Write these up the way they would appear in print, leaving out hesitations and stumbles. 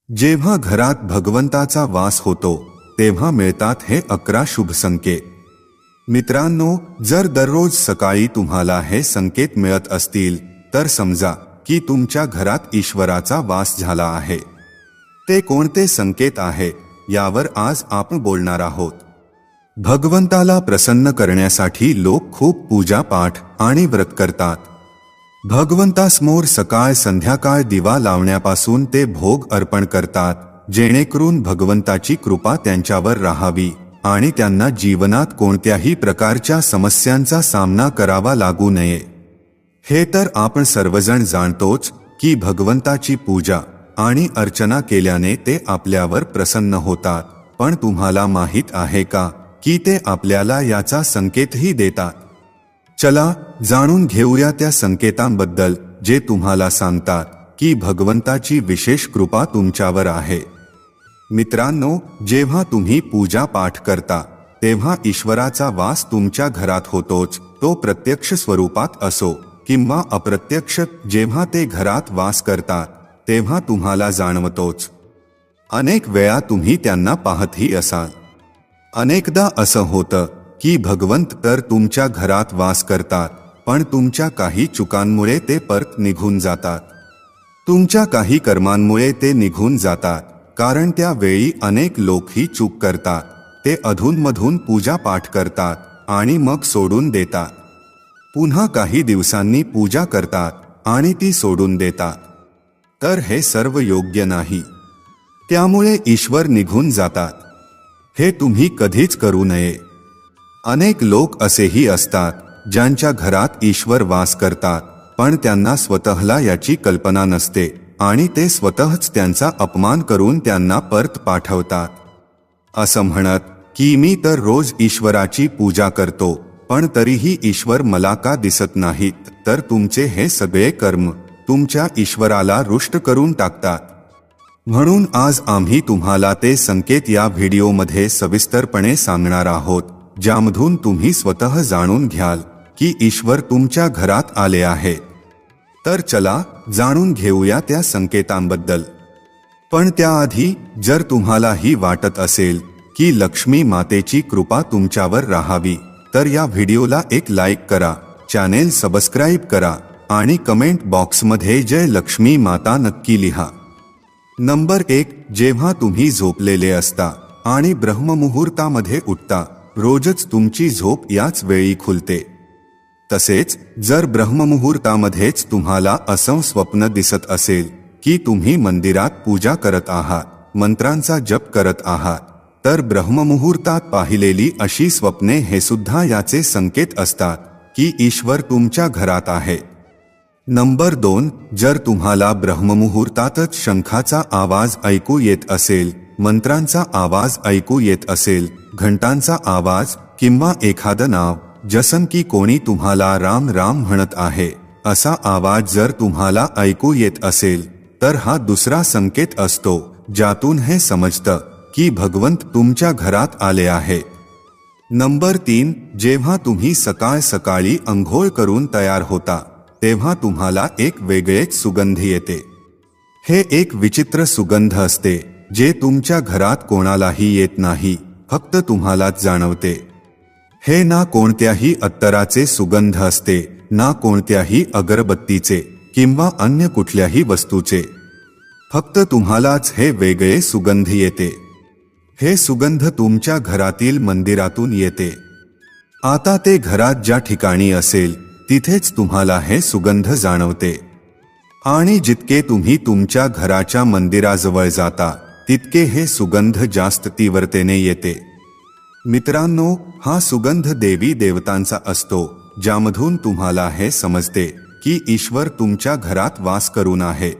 जेव्हा घरात भगवंताचा वास होतो तेव्हा मिळतात हे 11 शुभ संकेत. मित्रांनो, जर दररोज सकाळी तुम्हाला हे संकेत मिळत असतील तर समजा की तुमच्या घरात ईश्वराचा वास झाला आहे. ते कोणते संकेत आहे यावर आज आपण बोलणार आहोत. भगवंताला प्रसन्न करण्यासाठी लोक खूप पूजा पाठ आणि व्रत करतात. भगवंतासमोर सकाळ संध्याकाळ दिवा लावण्यापासून ते भोग अर्पण करतात, जेणेकरून भगवंताची कृपा त्यांच्यावर राहावी आणि त्यांना जीवनात कोणत्याही प्रकारच्या समस्यांचा सामना करावा लागू नये. हे तर आपण सर्वजण जाणतोच की भगवंताची पूजा आणि अर्चना केल्याने ते आपल्यावर प्रसन्न होतात. पण तुम्हाला माहीत आहे का की ते आपल्याला याचा संकेतही देतात? चला जाणून घेऊया त्या संकेतांबद्दल जे तुम्हाला सांगतात की भगवंताची विशेष कृपा तुमच्यावर आहे. मित्रांनो, जेव्हा तुम्ही पूजा पाठ करता तेव्हा ईश्वराचा वास तुमच्या घरात होतोच. तो प्रत्यक्ष स्वरूपात असो किंवा अप्रत्यक्ष, जेव्हा ते घरात वास करतात तेव्हा तुम्हाला जाणवतोच. अनेक वेळा तुम्ही त्यांना पाहतही असाल. अनेकदा असं होतं की भगवंत तर तुमच्या घरात वास करतात, पण तुमच्या काही चुकांमुळे ते परत निघून जातात. तुमच्या काही कर्मांमुळे ते निघून जातात, कारण त्यावेळी अनेक लोक ही चूक करतात. ते अधूनमधून पूजा पाठ करतात आणि मग सोडून देतात. पुन्हा काही दिवसांनी पूजा करतात आणि ती सोडून देतात. तर हे सर्व योग्य नाही. त्यामुळे ईश्वर निघून जातात. हे तुम्ही कधीच करू नये. अनेक लोक असेही असतात ज्यांच्या घरात ईश्वर वास करतात, पण त्यांना स्वतःला याची कल्पना नसते आणि ते स्वतःच त्यांचा अपमान करून त्यांना परत पाठवतात, असं म्हणत की मी तर रोज ईश्वराची पूजा करतो, पण तरीही ईश्वर मला का दिसत नाहीत. तर तुमचे हे सगळे कर्म तुमच्या ईश्वराला रुष्ट करून टाकतात. म्हणून आज आम्ही तुम्हाला ते संकेत या व्हिडिओमध्ये सविस्तरपणे सांगणार आहोत, ज्यामधून तुम्ही स्वतः जाणून घ्याल की ईश्वर तुमच्या घरात आले आहे. तर चला जाणून घेऊया त्या संकेतांबद्दल. पण त्याआधी जर तुम्हालाही वाटत असेल की लक्ष्मी मातेची कृपा तुमच्यावर राहावी, तर या व्हिडिओला एक लाईक करा, चॅनेल सबस्क्राईब करा आणि कमेंट बॉक्समध्ये जय लक्ष्मी माता नक्की लिहा. नंबर 1. जेव्हा तुम्ही झोपलेले असता आणि ब्रह्ममुहूर्तामध्ये उठता, रोजच तुमची झोप याच वेळी खुलते. तसेच जर ब्रह्ममुहूर्तामध्येच तुम्हाला असं स्वप्न दिसत असेल की तुम्ही मंदिरात पूजा करत आहात, मंत्रांचा जप करत आहात, तर ब्रह्ममुहूर्तात पाहिलेली अशी स्वप्ने हे सुद्धा याचे संकेत असतात की ईश्वर तुमच्या घरात आहे. नंबर 2. जर तुम्हाला ब्रह्ममुहूर्तातच शंखाचा आवाज ऐकू येत असेल, मंत्रांचा आवाज ऐकू येत असेल, घंटांचा आवाज किंवा एखादं नाव, जसं की कोणी तुम्हाला राम राम म्हणत आहे, असा आवाज जर तुम्हाला ऐकू येत असेल, तर हा दुसरा संकेत असतो, ज्यातून हे समजतं की भगवंत तुमच्या घरात आले आहे. नंबर 3. जेव्हा तुम्ही सकाळ सकाळी अंघोळ करून तयार होता तेव्हा तुम्हाला एक वेगळेच सुगंध येते. हे एक विचित्र सुगंध असते जे तुमच्या घरात कोणालाही येत नाही, फक्त तुम्हालाच जाणवते. हे ना कोणत्याही अत्तराचे सुगंध असते, ना कोणत्याही अगरबत्तीचे किंवा अन्य कुठल्याही वस्तूचे. फक्त तुम्हालाच हे वेगळे सुगंध येते. हे सुगंध तुमच्या घरातील मंदिरातून येते. आता ते घरात ज्या ठिकाणी असेल तिथेच तुम्हाला हे सुगंध जाणवते. आणि जितके तुम्ही तुमच्या घराच्या मंदिराजवळ जाता तितके हे सुगंध जास्त तीव्रतेने येते. मित्रांनो, हा सुगंध देवी देवतांचा असतो, ज्यामधून तुम्हाला हे समजते की ईश्वर तुमच्या घरात वास करून आहे.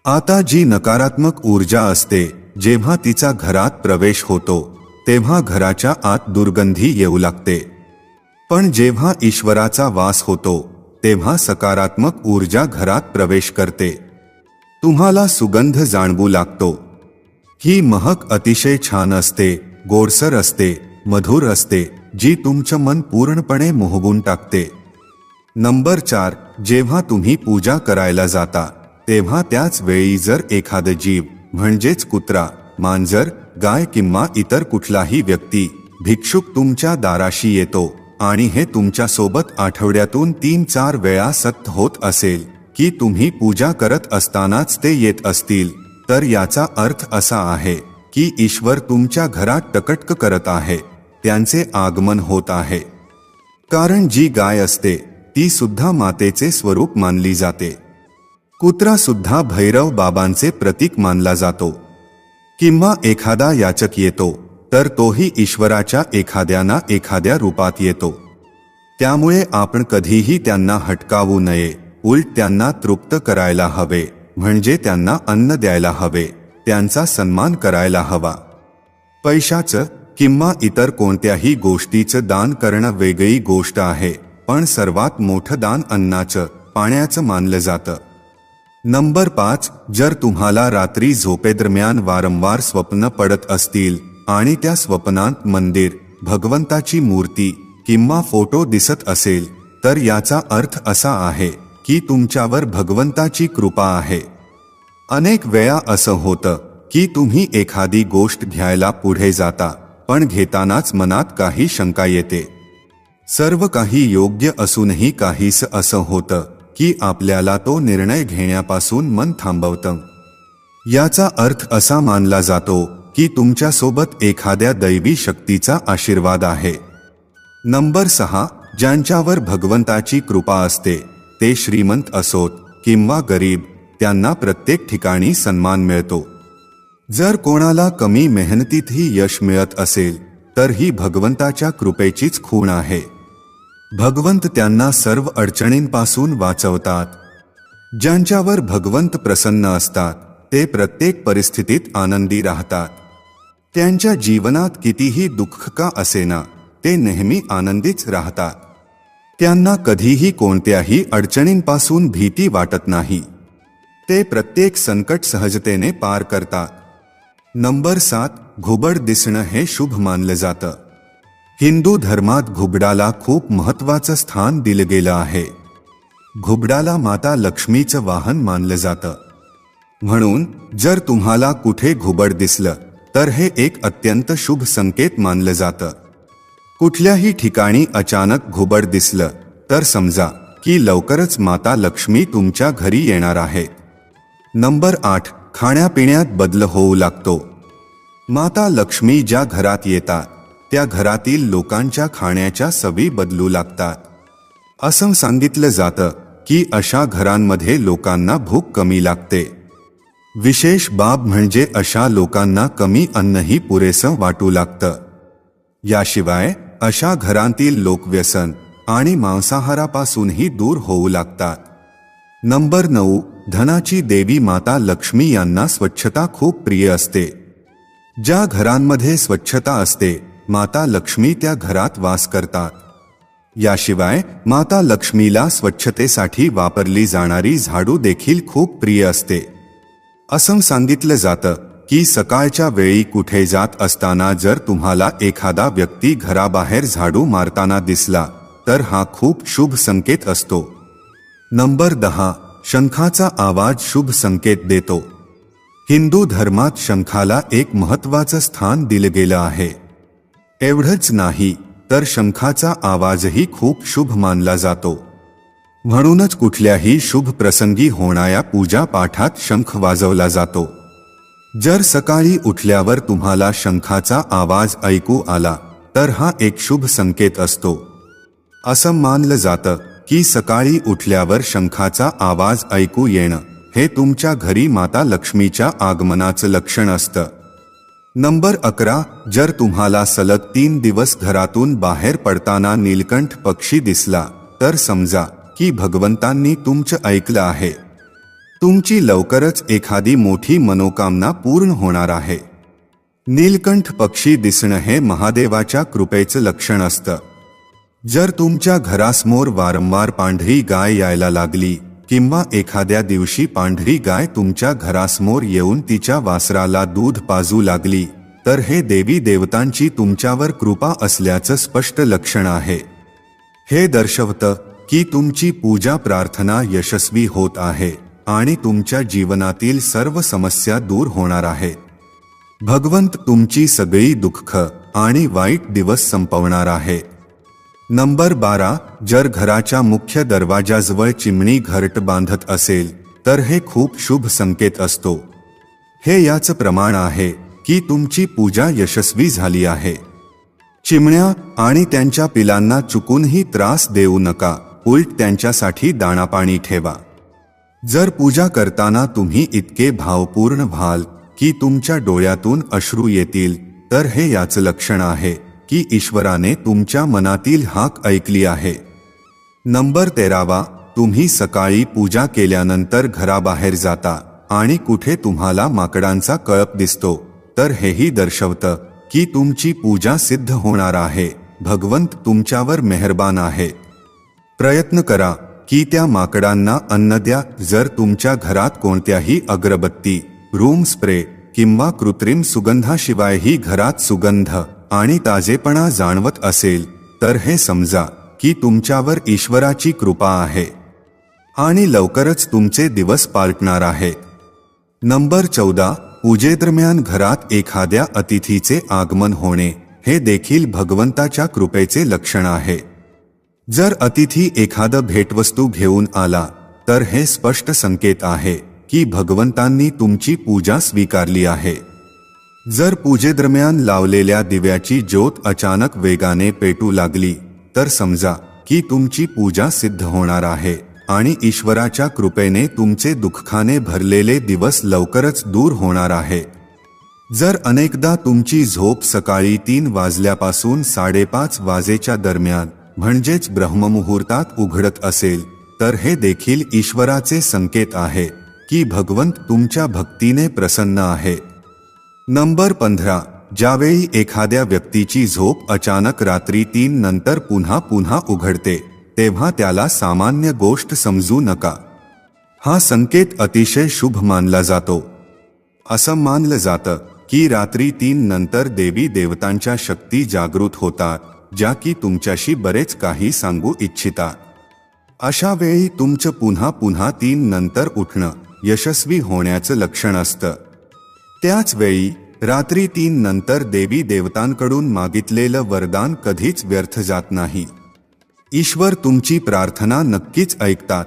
आता जी नकारात्मक ऊर्जा असते, जेव्हा तिचा घरात प्रवेश होतो तेव्हा घराच्या आत दुर्गंधी येऊ लागते. पण जेव्हा ईश्वराचा वास होतो तेव्हा सकारात्मक ऊर्जा घरात प्रवेश करते. तुम्हाला सुगंध जाणवू लागतो. ही महक अतिशय छान असते, गोडसर असते, मधुर असते, जी तुमचं मन पूर्णपणे मोहवून टाकते. नंबर 4. जेव्हा तुम्ही पूजा करायला जाता तेव्हा त्याच वेळी जर एखादं जीव म्हणजेच कुत्रा, मांजर, गाय किंवा इतर कुठलाही व्यक्ती, भिक्षुक तुमच्या दाराशी येतो आणि हे तुमच्या सोबत आठवड्यातून 3-4 वेळा सतत होत असेल की तुम्ही पूजा करत असतानाच ते येत असतील, तर याचा अर्थ असा आहे की ईश्वर तुमच्या घरात टकटक करत आहे, त्यांचे आगमन होत आहे. कारण जी गाय असते ती सुद्धा मातेचे स्वरूप मानली जाते. कुत्रा सुद्धा भैरव बाबांचे प्रतीक मानला जातो. किंवा एखादा याचक येतो तर तोही ईश्वराच्या एखाद्या रूपात येतो. त्यामुळे आपण कधीही त्यांना हटकावू नये, उलट त्यांना तृप्त करायला हवे, म्हणजे त्यांना अन्न द्यायला हवे, त्यांचा सन्मान करायला हवा. पैशाचं किंवा इतर कोणत्याही गोष्टीचं दान करणं वेगळी गोष्ट आहे, पण सर्वात मोठं दान अन्नाचं, पाण्याचं मानलं जातं. नंबर 5. जर तुम्हाला रात्री झोपेदरम्यान वारंवार स्वप्न पडत असतील आणि त्या स्वप्नात मंदिर, भगवंताची मूर्ती किंवा फोटो दिसत असेल, तर याचा अर्थ असा आहे की तुमच्यावर भगवंताची कृपा आहे. अनेक वेळा असं होतं की तुम्ही एखादी गोष्ट घ्यायला पुढे जाता, पण घेतानाच मनात काही शंका येते. सर्व काही योग्य असूनही काहीसं असं होतं की आपल्याला तो निर्णय घेण्यापासून मन थांबवतं. याचा अर्थ असा मानला जातो की तुमच्यासोबत एखाद्या दैवी शक्तीचा आशीर्वाद आहे. नंबर 6. ज्यांच्यावर भगवंताची कृपा असते ते श्रीमंत असोत किंवा गरीब, त्यांना प्रत्येक ठिकाणी सन्मान मिळतो. जर कोणाला कमी मेहनतीतही यश मिळत असेल तर ही भगवंताच्या कृपेचीच खूण आहे. भगवंत त्यांना सर्व अडचणींपासून वाचवतात. ज्यांच्यावर भगवंत प्रसन्न असतात ते प्रत्येक परिस्थितीत आनंदी राहतात. त्यांच्या जीवनात कितीही दुःख का असेना, ते नेहमी आनंदीच राहतात. त्यांना कधीही कोणत्याही अडचणींपासून भीती वाटत नाही. ते प्रत्येक संकट सहजतेने पार करतात. नंबर 7. घुबड दिसणं हे शुभ मानलं जातं. हिंदू धर्मात घुबडाला खूप महत्त्वाचं स्थान दिलं गेलं आहे. घुबडाला माता लक्ष्मीचं वाहन मानलं जातं. म्हणून जर तुम्हाला कुठे घुबड दिसलं तर हे एक अत्यंत शुभ संकेत मानलं जातं. कुठल्याही ठिकाणी अचानक घुबड दिसलं तर समजा की लवकरच माता लक्ष्मी तुमच्या घरी येणार आहेत. नंबर 8. खाण्यापिण्यात बदल होऊ लागतो. माता लक्ष्मी ज्या घरात येतात त्या घरातील लोकांच्या खाण्याच्या सवयी बदलू लागतात. असं सांगितलं जातं की अशा घरांमध्ये लोकांना भूक कमी लागते. विशेष बाब म्हणजे अशा लोकांना कमी अन्नही पुरेसं वाटू लागतं. याशिवाय अशा घरांतील लोक व्यसन आणि मांसाहारापासूनही दूर होऊ लागतात. नंबर 9. धनाची देवी माता लक्ष्मी यांना स्वच्छता खूप प्रिय असते. ज्या घरांमध्ये स्वच्छता असते माता लक्ष्मी त्या घरात वास करतात. याशिवाय माता लक्ष्मीला स्वच्छतेसाठी वापरली जाणारी झाडू देखील खूप प्रिय असते. असं सांगितलं जातं की सकाळच्या वेळी कुठे जात असताना जर तुम्हाला एखादा व्यक्ती घराबाहेर झाडू मारताना दिसला तर हा खूप शुभ संकेत असतो. नंबर 10. शंखाचा आवाज शुभ संकेत देतो. हिंदू धर्मात शंखाला एक महत्त्वाचं स्थान दिलं गेलं आहे. एवढंच नाही तर शंखाचा आवाजही खूप शुभ मानला जातो. म्हणूनच कुठल्याही शुभ प्रसंगी होणाऱ्या पूजा पाठात शंख वाजवला जातो. जर सकाळी उठल्यावर तुम्हाला शंखाचा आवाज ऐकू आला तर हा एक शुभ संकेत असतो. असं मानलं जातं की सकाळी उठल्यावर शंखाचा आवाज ऐकू येणं हे तुमच्या घरी माता लक्ष्मीच्या आगमनाचं लक्षण असतं. नंबर 11. जर तुम्हाला सलग 3 दिवस घरातून बाहेर पडताना नीलकंठ पक्षी दिसला तर समजा की भगवंतांनी तुमचं ऐकलं आहे. तुमची लवकरच एखादी मोठी मनोकामना पूर्ण होणार आहे. नीलकंठ पक्षी दिसणं हे महादेवाच्या कृपेचं लक्षण असतं. जर तुमच्या घरासमोर वारंवार पांढरी गाय यायला लागली किंवा एखाद्या दिवशी पांढरी गाय तुमच्या घरासमोर येऊन तिच्या वासराला दूध पाजू लागली तर हे देवी देवतांची तुमच्यावर कृपा असल्याचं स्पष्ट लक्षण आहे. हे दर्शवतं की तुमची पूजा प्रार्थना यशस्वी होत आहे आणि तुमच्या जीवनातील सर्व समस्या दूर होणार आहेत. भगवंत तुमची सगळी दुःख आणि वाईट दिवस संपवणार आहे. नंबर 12. जर घराच्या मुख्य दरवाजाजवळ चिमणी घरट बांधत असेल तर हे खूप शुभ संकेत असतो. हे याचं प्रमाण आहे की तुमची पूजा यशस्वी झाली आहे. चिमण्या आणि त्यांच्या पिलांना चुकूनही त्रास देऊ नका, उलट त्यांच्यासाठी दाणापाणी ठेवा. जर पूजा करताना तुम्ही इतके भावपूर्ण व्हाल की तुमच्या डोळ्यातून अश्रू येतील तर हे याचं लक्षण आहे की ईश्वराने तुमच्या मनातील हाक ऐकली आहे. नंबर 13. तुम्ही सकाळी पूजा केल्यानंतर घराबाहेर जाता आणि कुठे तुम्हाला माकडांचा कळप दिसतो तर हेही दर्शवतं की तुमची पूजा सिद्ध होणार आहे. भगवंत तुमच्यावर मेहरबान आहे. प्रयत्न करा की त्या माकडांना अन्न द्या. जर तुमच्या घरात कोणत्याही अगरबत्ती, रूम स्प्रे किंवा कृत्रिम सुगंधाशिवायही घरात सुगंध आणि ताजेपणा जाणवत असेल तर हे समजा की तुमच्यावर ईश्वराची कृपा आहे आणि लवकरच तुमचे दिवस पालटणार आहेत. नंबर 14. पूजेदरम्यान घरात एखाद्या अतिथीचे आगमन होणे हे देखील भगवंताच्या कृपेचे लक्षण आहे. जर अतिथी एखादं भेटवस्तू घेऊन आला तर हे स्पष्ट संकेत आहे की भगवंतांनी तुमची पूजा स्वीकारली आहे. जर पूजेदरम्यान लावलेल्या दिव्याची ज्योत अचानक वेगाने पेटू लागली तर समजा की तुमची पूजा सिद्ध होणार आहे आणि ईश्वराच्या कृपेने तुमचे दुःखाने भरलेले दिवस लवकरच दूर होणार आहे. जर अनेकदा तुमची झोप सकाळी 3 वाजल्यापासून 5:30 वाजेच्या दरम्यान म्हणजेच ब्रह्ममुहूर्तात उघडत असेल तर हे देखील ईश्वराचे संकेत आहे की भगवंत तुमच्या भक्तीने प्रसन्न आहे. नंबर 15. ज्यावेळी एखाद्या व्यक्तीची झोप अचानक रात्री 3 नंतर पुन्हा पुन्हा उघडते तेव्हा त्याला सामान्य गोष्ट समजू नका. हा संकेत अतिशय शुभ मानला जातो. असं मानलं जातं की रात्री 3 नंतर देवी देवतांच्या शक्ती जागृत होतात, ज्या की तुमच्याशी बरेच काही सांगू इच्छितात. अशा वेळी तुमचं पुन्हा पुन्हा 3 नंतर उठणं यशस्वी होण्याचं लक्षण असतं. त्याच वेळी रात्री 3 नंतर देवी देवतांकडून मागितलेलं वरदान कधीच व्यर्थ जात नाही. ईश्वर तुमची प्रार्थना नक्कीच ऐकतात.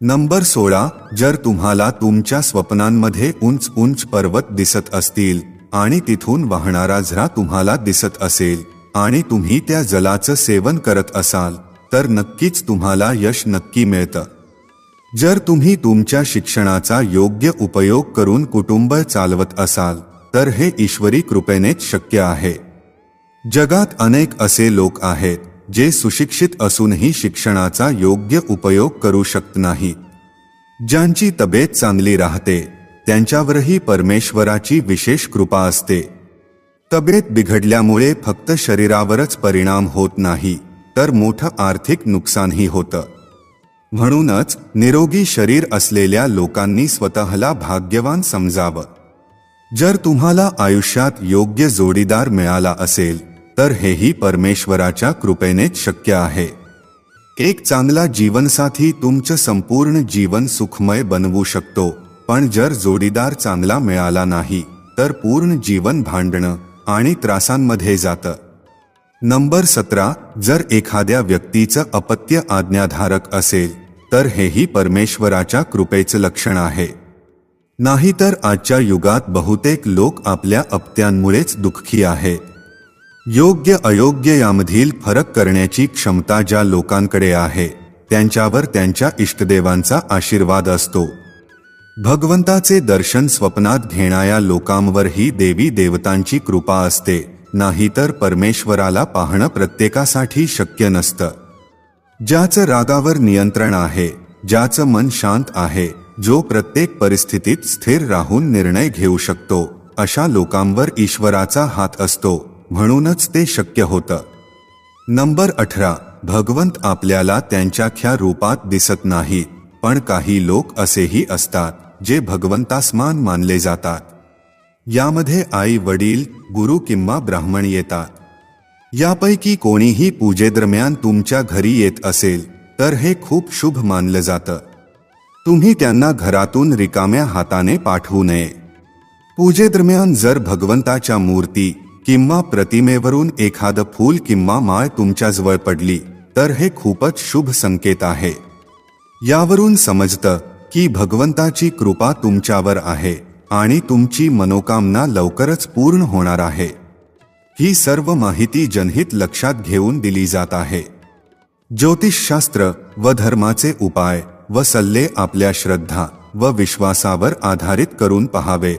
नंबर 16. जर तुम्हाला तुमच्या स्वप्नांमध्ये उंच उंच पर्वत दिसत असतील आणि तिथून वाहणारा झरा तुम्हाला दिसत असेल आणि तुम्ही त्या जलाचं सेवन करत असाल तर नक्कीच तुम्हाला यश नक्की मिळतं. जर तुम्ही तुमच्या शिक्षणाचा योग्य उपयोग करून कुटुंब चालवत असाल तर हे ईश्वरी कृपेनेच शक्य आहे. जगात अनेक असे लोक आहेत जे सुशिक्षित असूनही शिक्षणाचा योग्य उपयोग करू शकत नाहीत. ज्यांची तब्येत चांगली राहते त्यांच्यावरही परमेश्वराची विशेष कृपा असते. तब्येत बिघडल्यामुळे फक्त शरीरावरच परिणाम होत नाही तर मोठं आर्थिक नुकसानही होतं. म्हणूनच निरोगी शरीर असलेल्या लोकांनी स्वतःला भाग्यवान समजावं. जर तुम्हाला आयुष्यात योग्य जोडीदार मिळाला असेल तर हेही परमेश्वराच्या कृपेनेच शक्य आहे. एक चांगला जीवनसाथी तुमचं संपूर्ण जीवन सुखमय बनवू शकतो, पण जर जोडीदार चांगला मिळाला नाही तर पूर्ण जीवन भांडणं आणि त्रासांमध्ये जातं. नंबर 17. जर एखाद्या व्यक्तीचं अपत्य आज्ञाधारक असेल तर हेही परमेश्वराच्या कृपेचं लक्षण आहे. नाहीतर आजच्या युगात बहुतेक लोक आपल्या अपत्यांमुळेच दुःखी आहेत. योग्य अयोग्य यामधील फरक करण्याची क्षमता ज्या लोकांकडे आहे त्यांच्यावर त्यांच्या इष्टदेवांचा आशीर्वाद असतो. भगवंताचे दर्शन स्वप्नात घेणाऱ्या लोकांवरही देवी देवतांची कृपा असते, नाहीतर परमेश्वराला पाहणं प्रत्येकासाठी शक्य नसतं. ज्याचं रागावर नियंत्रण आहे, ज्याचं मन शांत आहे, जो प्रत्येक परिस्थितीत स्थिर राहून निर्णय घेऊ शकतो, अशा लोकांवर ईश्वराचा हात असतो, म्हणूनच ते शक्य होतं. नंबर 18. भगवंत आपल्याला त्यांच्या खऱ्या रूपात दिसत नाहीत, पण काही लोक असेही असतात जे भगवंतासमान मानले जातात. यामध्ये आई वडील, गुरु किंवा ब्राह्मण येतात. यापैकी कोणीही पूजेदरम्यान तुमच्या घरी येत असेल तर हे खूप शुभ मानलं जातं. तुम्ही त्यांना घरातून रिकाम्या हाताने पाठवू नये. पूजेदरम्यान जर भगवंताच्या मूर्ती किंवा प्रतिमेवरून एखादं फूल किंवा माळ तुमच्याजवळ पडली तर हे खूपच शुभ संकेत आहे. यावरून समजतं की भगवंताची कृपा तुमच्यावर आहे आणि तुमची मनोकामना लवकरच पूर्ण होणार आहे. ही सर्व माहिती जनहित लक्षात घेऊन दिली जात आहे. ज्योतिषशास्त्र व धर्माचे उपाय व सल्ले आपल्या श्रद्धा व विश्वासावर आधारित करून पहावेत.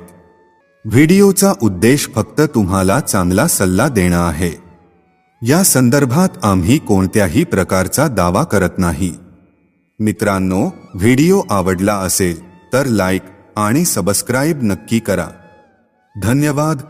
व्हिडिओचा उद्देश फक्त तुम्हाला चांगला सल्ला देणं आहे. या संदर्भात आम्ही कोणत्याही प्रकारचा दावा करत नाही. मित्रांनो, व्हिडिओ आवडला असेल तर लाईक आणि सबस्क्राईब नक्की करा. धन्यवाद.